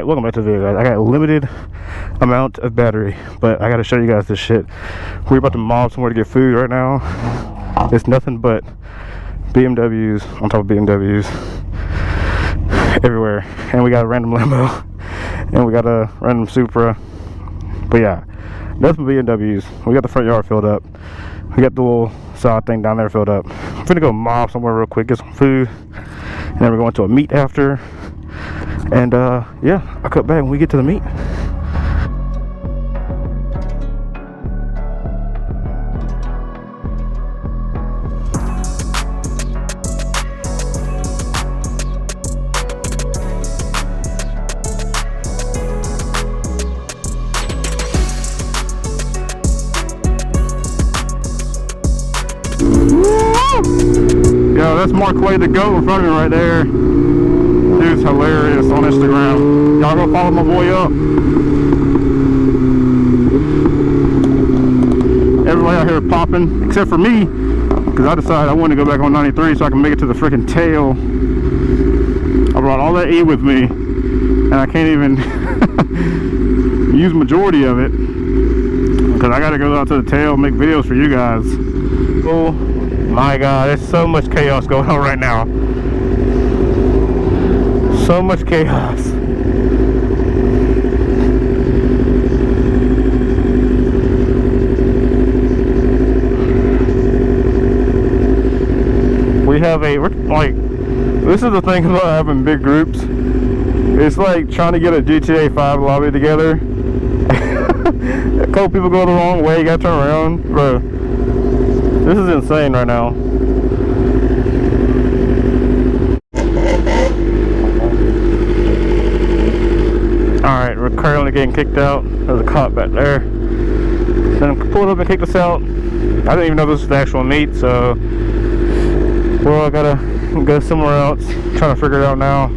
Alright, welcome back to the video, guys. I got a limited amount of battery, but I gotta show you guys this shit. We're about to mob somewhere to get food right now. It's nothing but BMWs on top of BMWs everywhere. And we got a random Lambo. And we got a random Supra. But yeah, nothing but BMWs. We got the front yard filled up. We got the little side thing down there filled up. I'm finna go mob somewhere real quick, get some food. And then we're going to a meet after. And yeah, I'll cut back when we get to the meet. Yo, that's Mark Wade the GOAT in front of me right there. Dude's hilarious on Instagram. Y'all go follow my boy up. Everybody out here popping, except for me, because I decided I wanted to go back on 93 so I can make it to the freaking tail. I brought all that E with me, and I can't even use majority of it, because I got to go out to the tail and make videos for you guys. Oh my God, there's so much chaos going on right now. So much chaos. We have like, this is the thing about having big groups. It's like trying to get a GTA 5 lobby together. A couple people go the wrong way, you gotta turn around. Bro, this is insane right now. Alright, we're currently getting kicked out. There's a cop back there. Then pulled up and kicked us out. I didn't even know this was the actual meet, so we're all gotta go somewhere else. Trying to figure it out now.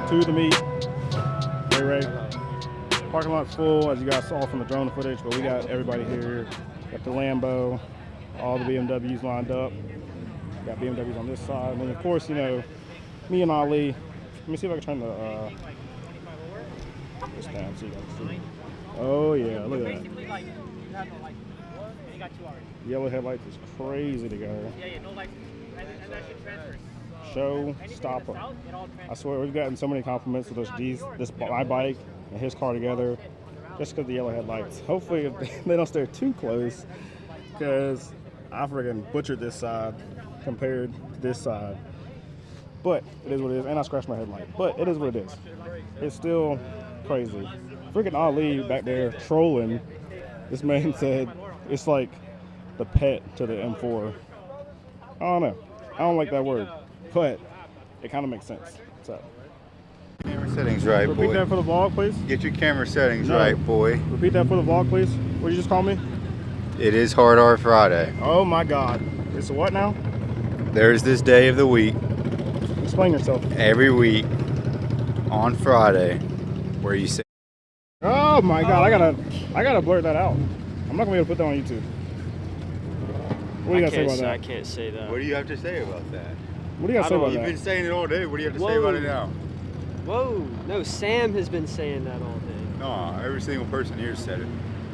To the meet. Ray. Parking lot's full, as you guys saw from the drone footage, but we got everybody here. Got the Lambo, all the BMWs lined up. Got BMWs on this side, and then of course, you know, me and Ali. Let me see if I can turn the this down so you guys see. Oh yeah, look at that. Yellow headlights is crazy to go. Yeah, no lights. And that should transfer. Show stopper. I swear we've gotten so many compliments with my bike and his car together, just because the yellow headlights. Hopefully they don't stay too close, because I freaking butchered this side compared to this side. But it is what it is, and I scratched my headlight. But it is what it is. It's still crazy. Freaking Ali back there trolling. This man said it's like the pet to the M4. I don't know. I don't like that word. But it kind of makes sense. So, camera settings right, boy. Repeat that for the vlog, please. Get your camera settings right, boy. Repeat that for the vlog, please. What did you just call me? It is Hard R Friday. Oh my God. It's a what now? There's this day of the week. Explain yourself. Every week on Friday, where you say. Oh my God! I gotta blurt that out. I'm not gonna be able to put that on YouTube. What do you gotta say about that? I can't say that. What do you have to say about that? What do you got to say about You've that? been saying it all day. What do you have to say about it now? Whoa. No, Sam has been saying that all day. No, every single person here said it.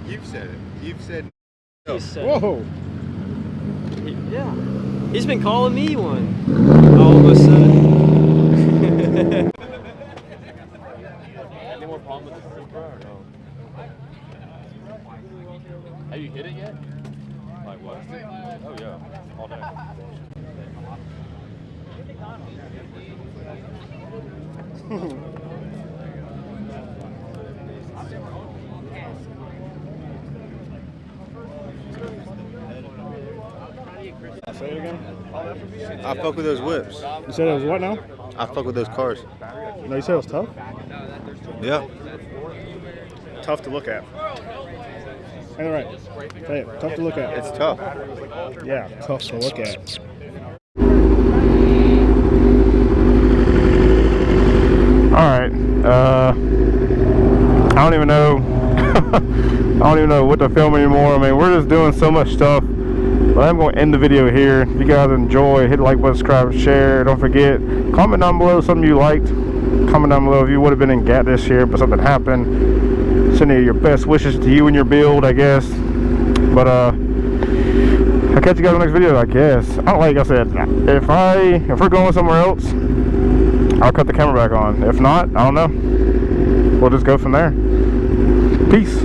You've said it. You've said He said Whoa! yeah. He's been calling me one. I almost said it. Any more problems with the Supra or no? Have you hit it yet? Like what? Oh yeah, all day. Say it again. I fuck with those whips. You said it was what now? I fuck with those cars. No, you said it was tough? Yeah. Tough to look at. Ain't right. Say it. Tough to look at. It's tough. Yeah, tough to look at. Alright. I don't even know. I don't even know what to film anymore. I mean, we're just doing so much stuff. But I'm going to end the video here. If you guys enjoy, hit the like button, subscribe, share. Don't forget, comment down below something you liked. Comment down below if you would have been in GAT this year, but something happened. Sending your best wishes to you and your build, I guess. But I'll catch you guys in the next video, I guess. I don't, like I said, if we're going somewhere else, I'll cut the camera back on. If not, I don't know. We'll just go from there. Peace.